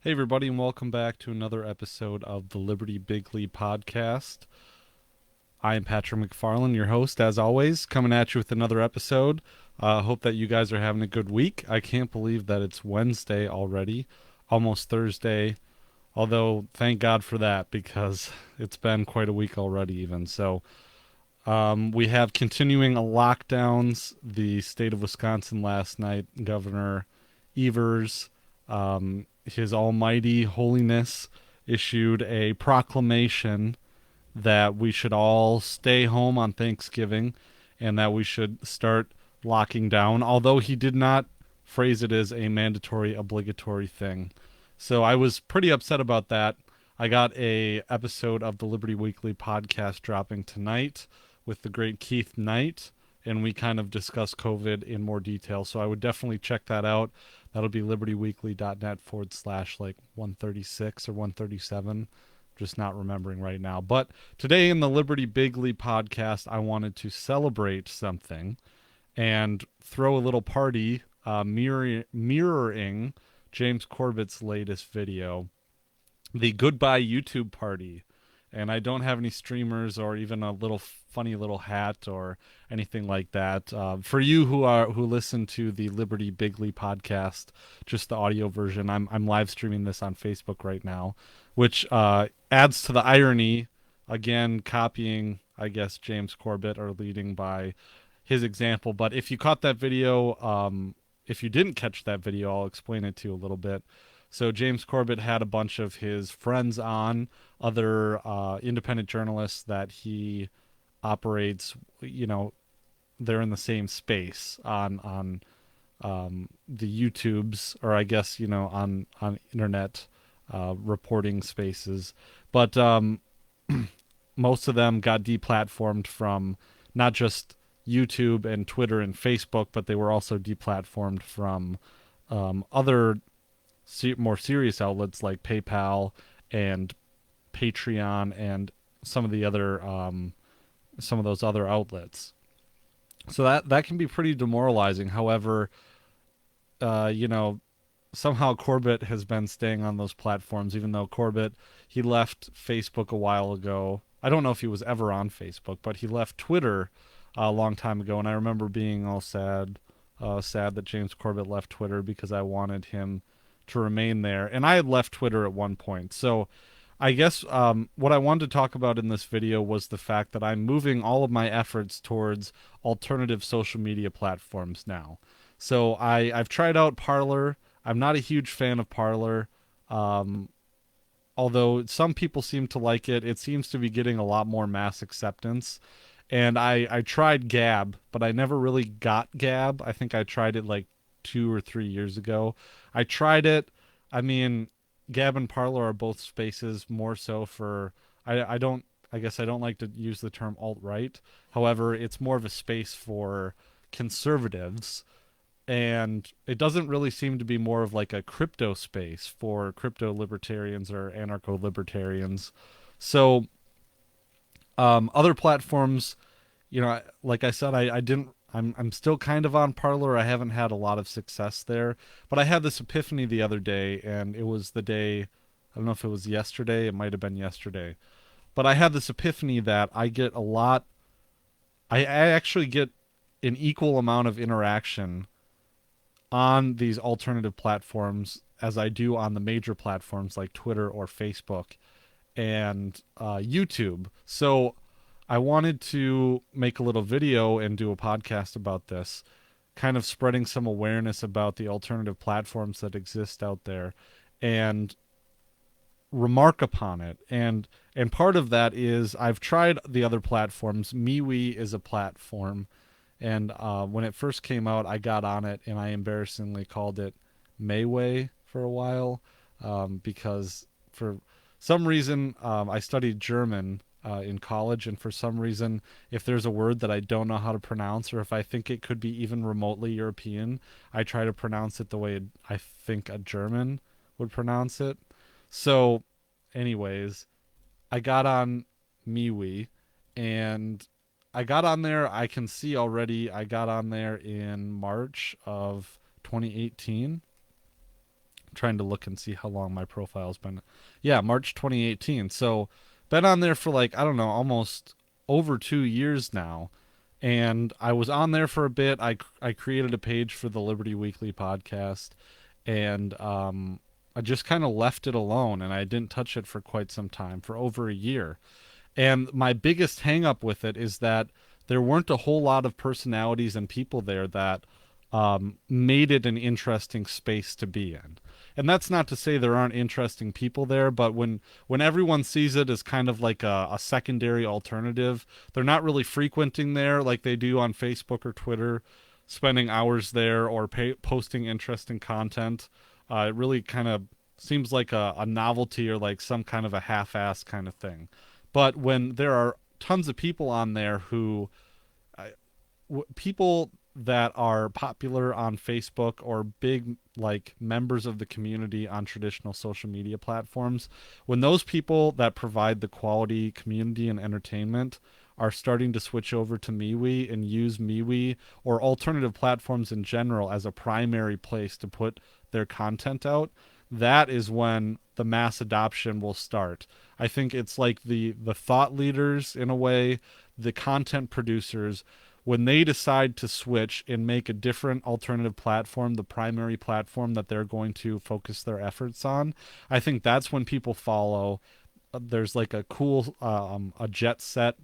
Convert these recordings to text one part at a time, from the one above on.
Hey, everybody, and welcome back to another episode of the Liberty Bigly podcast. I am Patrick McFarland, your host, as always, coming at you with another episode. Hope that you guys are having a good week. I can't believe that it's Wednesday already, almost Thursday. Although, thank God for that because it's been quite a week already, even. We have continuing lockdowns. The state of Wisconsin last night, Governor Evers, His Almighty Holiness, issued a proclamation that we should all stay home on Thanksgiving and that we should start locking down, although he did not phrase it as a mandatory, obligatory thing. So I was pretty upset about that. I got a episode of the Liberty Weekly podcast dropping tonight with the great Keith Knight, and we kind of discuss COVID in more detail. So I would definitely check that out. That'll be libertyweekly.net/, like 136 or 137. Just not remembering right now. But today in the Liberty Bigly podcast, I wanted to celebrate something and throw a little party mirroring James Corbett's latest video, the Goodbye YouTube Party. And I don't have any streamers or even a little funny little hat or anything like that. For you who listen to the Liberty Bigly podcast, just the audio version, I'm live streaming this on Facebook right now, which adds to the irony. Again, copying, I guess, James Corbett or leading by his example. But if you caught that video, if you didn't catch that video, I'll explain it to you a little bit. So James Corbett had a bunch of his friends on, other independent journalists that he operates. You know, they're in the same space on the YouTubes, or I guess on internet reporting spaces. But most of them got deplatformed from not just YouTube and Twitter and Facebook, but they were also deplatformed from other more serious outlets like PayPal and Patreon and some of the other some of those other outlets. So that can be pretty demoralizing. However, you know, somehow Corbett has been staying on those platforms, even though Corbett, he left Facebook a while ago. I don't know if he was ever on Facebook, but he left Twitter a long time ago, and I remember being all sad that James Corbett left Twitter because I wanted him to remain there, and I had left Twitter at one point. So I guess what I wanted to talk about in this video was the fact that I'm moving all of my efforts towards alternative social media platforms now. So I've tried out Parler. I'm not a huge fan of Parler. Um, Although some people seem to like it, it seems to be getting a lot more mass acceptance. And I tried Gab, but I never really got Gab. I think I tried it like 2 or 3 years ago. I tried it. I mean, Gab and Parler are both spaces more so for. I don't. I guess I don't like to use the term alt right. However, it's more of a space for conservatives, and it doesn't really seem to be more of like a crypto space for crypto libertarians or anarcho libertarians. So other platforms, like I said, I didn't. I'm still kind of on Parler. I haven't had a lot of success there, but I had this epiphany the other day, and it was the day. I don't know if it was yesterday. It might have been yesterday, but I had this epiphany that I get a lot. I actually get an equal amount of interaction on these alternative platforms as I do on the major platforms like Twitter or Facebook and YouTube. So I wanted to make a little video and do a podcast about this, kind of spreading some awareness about the alternative platforms that exist out there and remark upon it. And part of that is I've tried the other platforms. Mewi is a platform, and when it first came out, I got on it and I embarrassingly called it Mewi for a while, because for some reason I studied German in college, and for some reason, if there's a word that I don't know how to pronounce, or if I think it could be even remotely European, I try to pronounce it the way I think a German would pronounce it. So, anyways, I got on MeWe, and I got on there. I can see already I got on there in March of 2018. trying to look and see how long my profile's been. Yeah, March 2018. So been on there for like, I don't know, almost over 2 years now. And I was on there for a bit. I created a page for the Liberty Weekly podcast, and I just kind of left it alone, and I didn't touch it for quite some time, for over a year. And my biggest hang up with it is that there weren't a whole lot of personalities and people there that made it an interesting space to be in. And that's not to say there aren't interesting people there, but when everyone sees it as kind of like a secondary alternative, they're not really frequenting there like they do on Facebook or Twitter, spending hours there or posting interesting content. It really kind of seems like a novelty or like some kind of a half-ass kind of thing. But when there are tons of people on there who people that are popular on Facebook or big like members of the community on traditional social media platforms, when those people that provide the quality community and entertainment are starting to switch over to Mewi and use Mewi or alternative platforms in general as a primary place to put their content out, that is when the mass adoption will start. I think it's like the thought leaders in a way, the content producers, when they decide to switch and make a different alternative platform the primary platform that they're going to focus their efforts on, I think that's when people follow. There's like a cool a jet set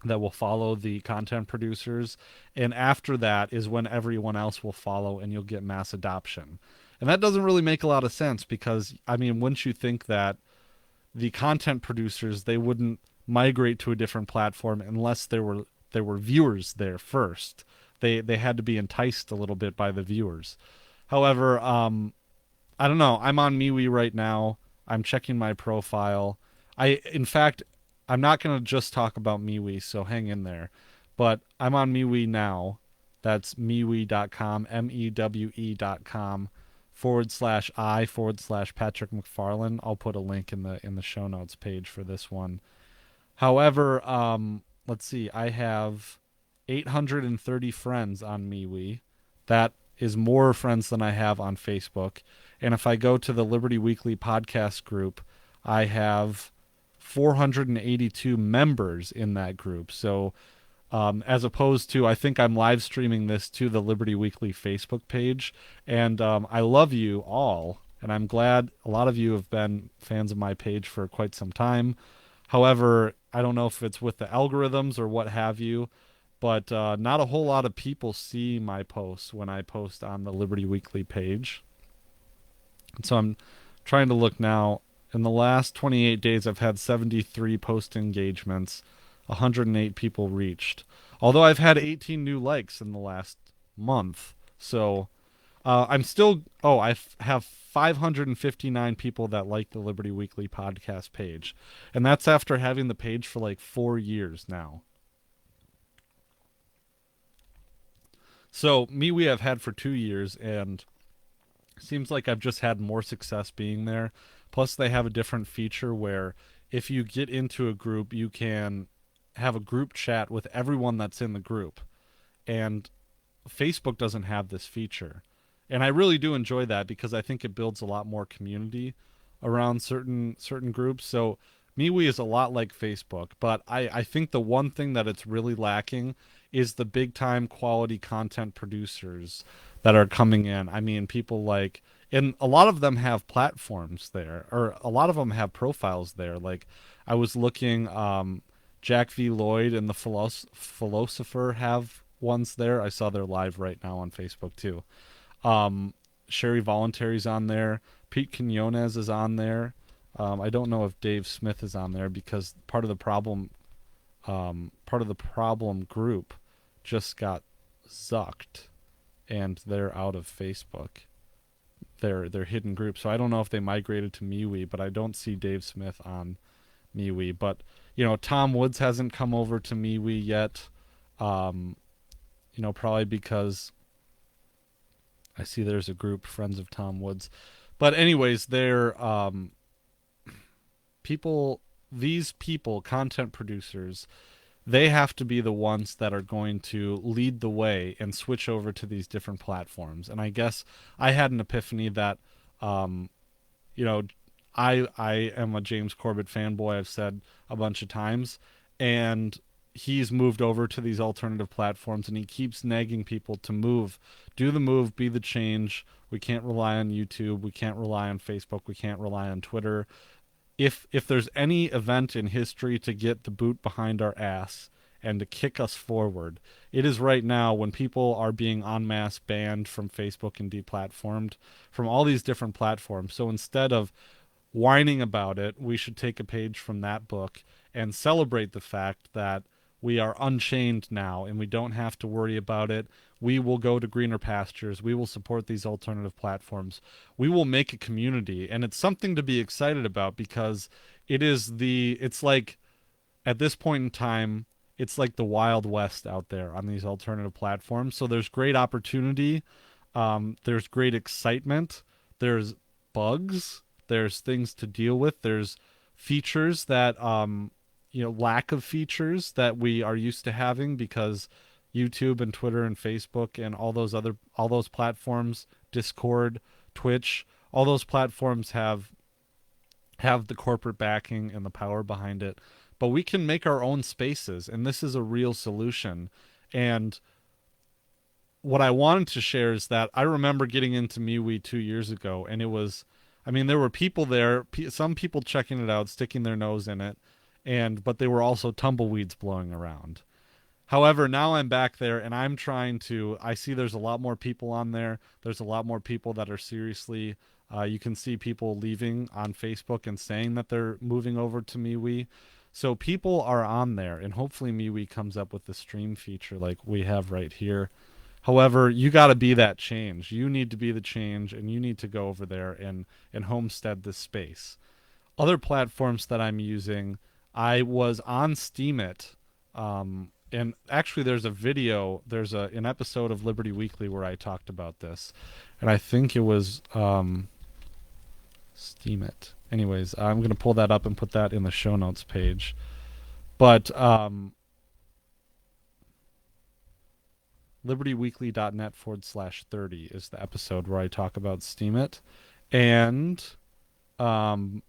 that will follow the content producers, and after that is when everyone else will follow and you'll get mass adoption. And that doesn't really make a lot of sense because, I mean, wouldn't you think that the content producers, they wouldn't migrate to a different platform unless there were viewers there first. They had to be enticed a little bit by the viewers. However, I don't know. I'm on Mewi right now. I'm checking my profile. In fact, I'm not going to just talk about Mewi, so hang in there. But I'm on Mewi now. That's mewi.com, mewe.com /I/Patrick McFarland. I'll put a link in the show notes page for this one. However, let's see. I have 830 friends on Mewi. That is more friends than I have on Facebook. And if I go to the Liberty Weekly podcast group, I have 482 members in that group. So as opposed to, I think I'm live streaming this to the Liberty Weekly Facebook page. And I love you all. And I'm glad a lot of you have been fans of my page for quite some time. However, I don't know if it's with the algorithms or what have you, but not a whole lot of people see my posts when I post on the Liberty Weekly page. And so I'm trying to look now. In the last 28 days, I've had 73 post engagements, 108 people reached. Although I've had 18 new likes in the last month. So I'm still, I have 559 people that like the Liberty Weekly podcast page. And that's after having the page for like 4 years now. So Mewi I've had for 2 years, and seems like I've just had more success being there. Plus they have a different feature where if you get into a group, you can have a group chat with everyone that's in the group. And Facebook doesn't have this feature. And I really do enjoy that because I think it builds a lot more community around certain groups. So Mewi is a lot like Facebook, but I think the one thing that it's really lacking is the big time quality content producers that are coming in. I mean, people like, and a lot of them have platforms there, or a lot of them have profiles there. Like I was looking, Jack V. Lloyd and the Philosopher have ones there. I saw they're live right now on Facebook too. Sherry Voluntary's on there. Pete Quinones is on there. I don't know if Dave Smith is on there because part of the problem group just got zucked and they're out of Facebook. They're hidden group. So I don't know if they migrated to Mewi, but I don't see Dave Smith on Mewi. But you know, Tom Woods hasn't come over to Mewi yet. Probably because I see there's a group, Friends of Tom Woods. But anyways, they're these people, content producers, they have to be the ones that are going to lead the way and switch over to these different platforms. And I guess I had an epiphany that You know, I am a James Corbett fanboy. I've said a bunch of times, and he's moved over to these alternative platforms, and he keeps nagging people to move, do the move, be the change. We can't rely on YouTube. We can't rely on Facebook. We can't rely on Twitter. If there's any event in history to get the boot behind our ass and to kick us forward, it is right now when people are being en masse banned from Facebook and deplatformed from all these different platforms. So instead of whining about it, we should take a page from that book and celebrate the fact that we are unchained now and we don't have to worry about it. We will go to greener pastures. We will support these alternative platforms. We will make a community. And it's something to be excited about because it's like at this point in time, it's like the Wild West out there on these alternative platforms. So there's great opportunity. There's great excitement. There's bugs. There's things to deal with. There's features that, lack of features that we are used to having because YouTube and Twitter and Facebook and all those platforms, Discord, Twitch, all those platforms have the corporate backing and the power behind it. But we can make our own spaces, and this is a real solution. And what I wanted to share is that I remember getting into Mewi 2 years ago, and there were people there, some people checking it out, sticking their nose in it, but they were also tumbleweeds blowing around. However, now I'm back there and I see there's a lot more people on there. There's a lot more people that are seriously, you can see people leaving on Facebook and saying that they're moving over to MeWe. So people are on there, and hopefully MeWe comes up with the stream feature like we have right here. However, you got to be that change. You need to be the change, and you need to go over there and homestead this space. Other platforms that I'm using, I was on Steemit, and actually there's an episode of Liberty Weekly where I talked about this, and I think it was Steemit. Anyways, I'm going to pull that up and put that in the show notes page. But libertyweekly.net/30 is the episode where I talk about Steemit. And I've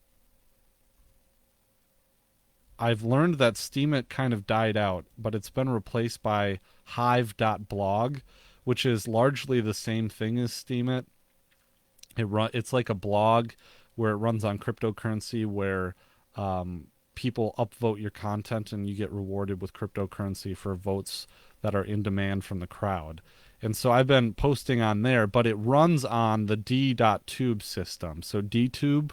learned that Steemit kind of died out, but it's been replaced by hive.blog, which is largely the same thing as Steemit. It's like a blog where it runs on cryptocurrency, where people upvote your content and you get rewarded with cryptocurrency for votes that are in demand from the crowd. And so I've been posting on there, but it runs on the d.tube system. So d.tube,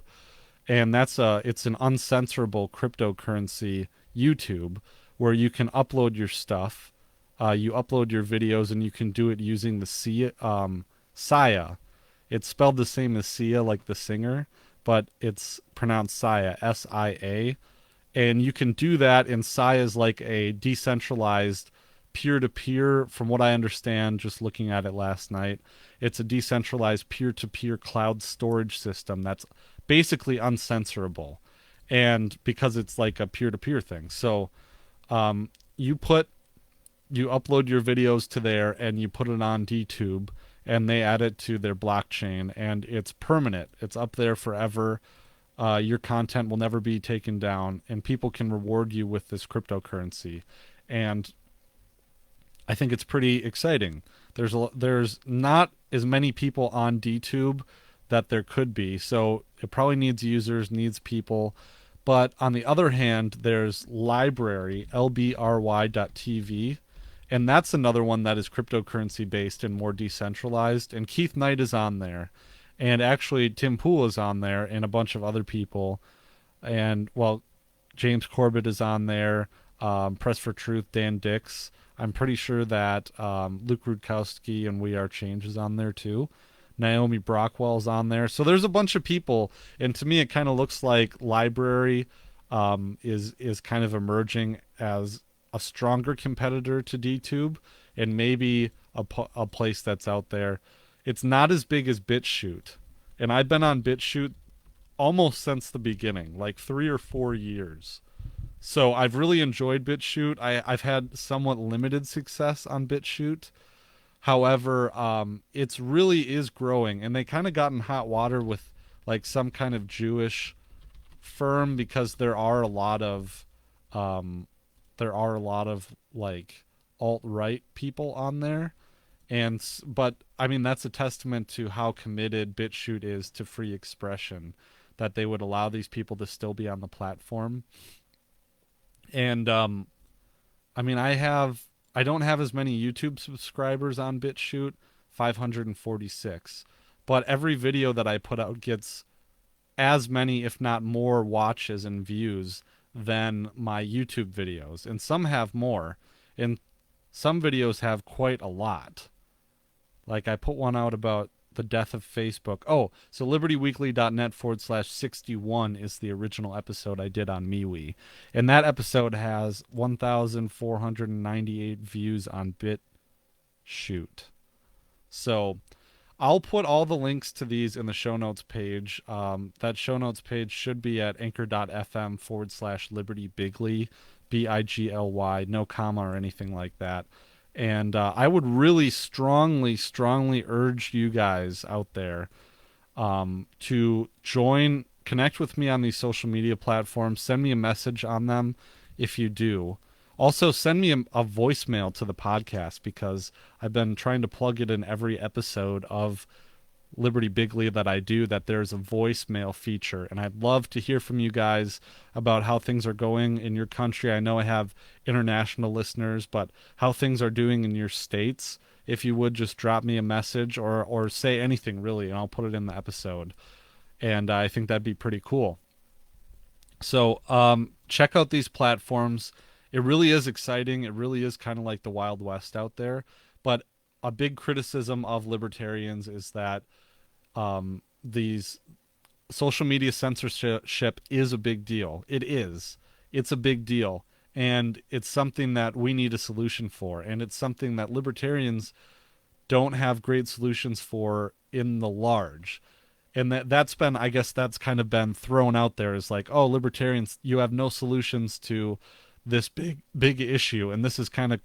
and it's an uncensorable cryptocurrency YouTube where you can upload your stuff. You upload your videos and you can do it using the Sia. It's spelled the same as Sia, like the singer, but it's pronounced Sia, S-I-A. And you can do that, and Sia is like a decentralized peer-to-peer, from what I understand, just looking at it last night. It's a decentralized peer-to-peer cloud storage system that's basically uncensorable, and because it's like a peer-to-peer thing. So you upload your videos to there, and you put it on d.tube, and they add it to their blockchain, and it's permanent. It's up there forever. Your content will never be taken down, and people can reward you with this cryptocurrency. And I think it's pretty exciting. There's not as many people on d.tube that there could be, so it probably needs users, needs people. But on the other hand, there's LBRY, LBRY.TV, and that's another one that is cryptocurrency based and more decentralized. And Keith Knight is on there. And actually Tim Pool is on there and a bunch of other people. And, well, James Corbett is on there. Press for Truth, Dan Dix. I'm pretty sure that Luke Rudkowski and We Are Change is on there too. Naomi Brockwell's on there. So there's a bunch of people. And to me, it kind of looks like LBRY is kind of emerging as a stronger competitor to d.tube, and maybe a place that's out there. It's not as big as bitchute, and I've been on bitchute almost since the beginning, like 3 or 4 years. So I've really enjoyed bitchute. I've had somewhat limited success on bitchute, However, it's really is growing, and they kind of got in hot water with like some kind of Jewish firm because um, there are a lot of like alt right people on there, and but I mean that's a testament to how committed BitChute is to free expression, that they would allow these people to still be on the platform. And I mean, I don't have as many YouTube subscribers on BitChute, 546, but every video that I put out gets as many, if not more, watches and views than my YouTube videos, and some have more, and some videos have quite a lot. Like I put one out about the death of Facebook. Oh, so libertyweekly.net/61 is the original episode I did on Mewi. And that episode has 1,498 views on BitChute. So I'll put all the links to these in the show notes page. That show notes page should be at anchor.fm/libertybigley, BIGLY, no comma or anything like that. And I would really strongly, strongly urge you guys out there to connect with me on these social media platforms. Send me a message on them if you do. Also, send me a voicemail to the podcast because I've been trying to plug it in every episode of Liberty Bigley that I do, that there's a voicemail feature. And I'd love to hear from you guys about how things are going in your country. I know I have international listeners, but how things are doing in your states. If you would just drop me a message or say anything really, and I'll put it in the episode. And I think that'd be pretty cool. So check out these platforms. It really is exciting. It really is kind of like the Wild West out there. But a big criticism of libertarians is that these social media censorship is a big deal. It is. It's a big deal. And it's something that we need a solution for. And it's something that libertarians don't have great solutions for in the large. And that's been, I guess that's kind of been thrown out there as like, oh, libertarians, you have no solutions to this big issue. And this is kind of,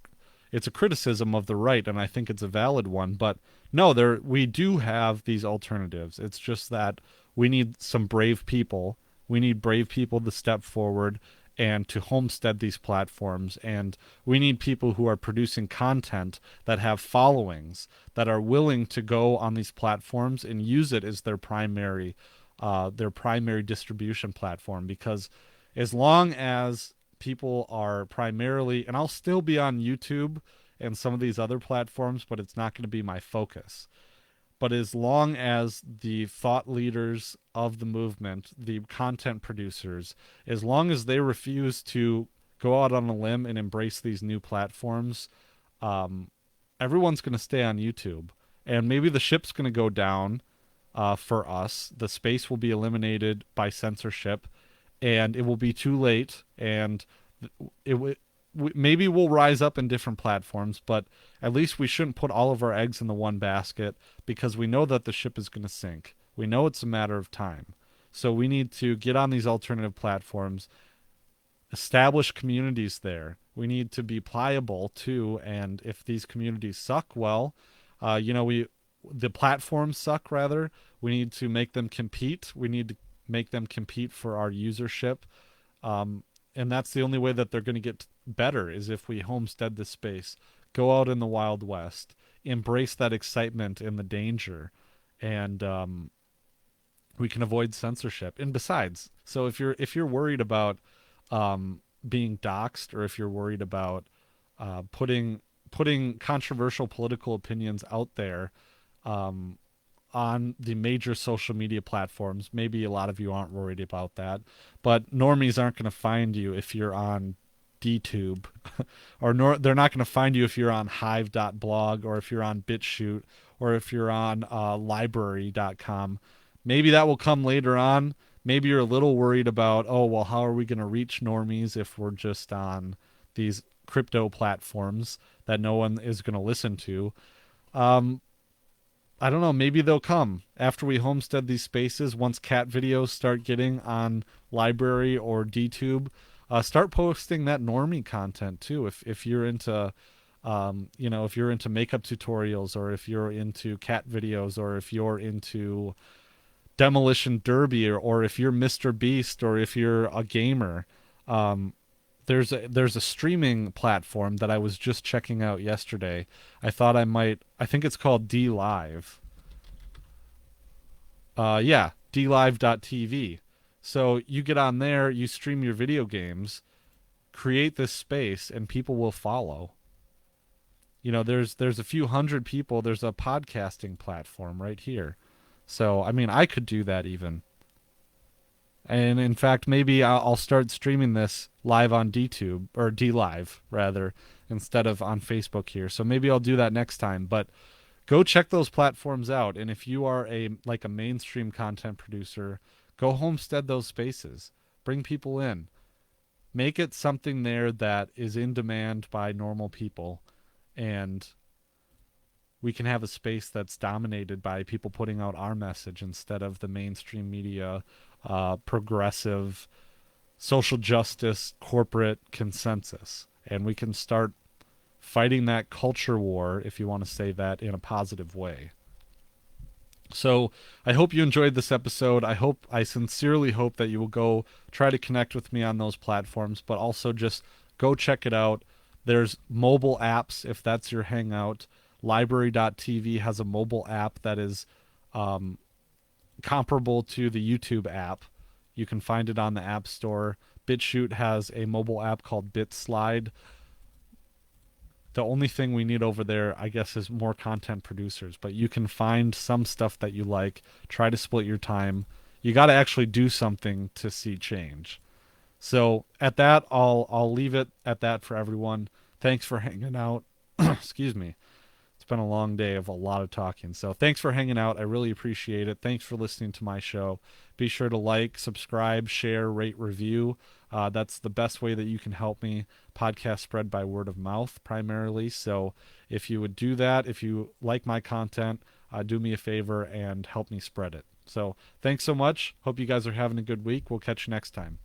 it's a criticism of the right, and I think it's a valid one. But no, we do have these alternatives. It's just that we need some brave people. We need brave people to step forward and to homestead these platforms. And we need people who are producing content that have followings, that are willing to go on these platforms and use it as their primary distribution platform. Because as long as people are primarily, and I'll still be on YouTube and some of these other platforms, but it's not going to be my focus. But as long as the thought leaders of the movement, the content producers, as long as they refuse to go out on a limb and embrace these new platforms, everyone's going to stay on YouTube. And maybe the ship's going to go down for us. The space will be eliminated by censorship, and it will be too late. And maybe we'll rise up in different platforms, but at least we shouldn't put all of our eggs in the one basket, because we know that the ship is going to sink. We know it's a matter of time. So we need to get on these alternative platforms, establish communities there. We need to be pliable too, and if these communities suck, well, the platforms suck rather. We need to make them compete. We need to make them compete for our usership. And that's the only way that they're going to get better, is if we homestead this space, go out in the Wild West, embrace that excitement and the danger, and we can avoid censorship. And besides, so if you're worried about being doxxed, or if you're worried about putting controversial political opinions out there on the major social media platforms, maybe a lot of you aren't worried about that, but normies aren't going to find you if you're on d.tube or they're not going to find you if you're on hive.blog, or if you're on bitchute, or if you're on LBRY.com. Maybe that will come later on. Maybe you're a little worried about, oh, well, how are we going to reach normies if we're just on these crypto platforms that no one is going to listen to? I don't know. Maybe they'll come after we homestead these spaces. Once cat videos start getting on LBRY or d.tube, start posting that normie content too. If you're into If you're into makeup tutorials, or if you're into cat videos, or if you're into demolition derby, or if you're Mr. Beast, or if you're a gamer, um, there's a streaming platform that I was just checking out yesterday. I think it's called d.live. Yeah, d.live.tv. So you get on there, you stream your video games, create this space, and people will follow. There's a few hundred people. There's a podcasting platform right here. So I mean, I could do that even. And in fact, maybe I'll start streaming this live on d.tube, or d.live rather, instead of on Facebook here. So maybe I'll do that next time. But go check those platforms out. And if you are a mainstream content producer, go homestead those spaces. Bring people in. Make it something there that is in demand by normal people, and we can have a space that's dominated by people putting out our message instead of the mainstream media, progressive, social justice, corporate consensus. And we can start fighting that culture war, if you want to say that in a positive way. So I hope you enjoyed this episode. I sincerely hope that you will go try to connect with me on those platforms, but also just go check it out. There's mobile apps if that's your hangout. LBRY.tv has a mobile app that is um, comparable to the YouTube app. You can find it on the App Store. BitChute has a mobile app called BitSlide. The only thing we need over there, I guess, is more content producers. But you can find some stuff that you like. Try to split your time. You got to actually do something to see change. So at that, I'll leave it at that for everyone. Thanks for hanging out. Excuse me. It's been a long day of a lot of talking. So thanks for hanging out. I really appreciate it. Thanks for listening to my show. Be sure to like, subscribe, share, rate, review. That's the best way that you can help me. Podcast spread by word of mouth primarily. So if you would do that, if you like my content, do me a favor and help me spread it. So thanks so much. Hope you guys are having a good week. We'll catch you next time.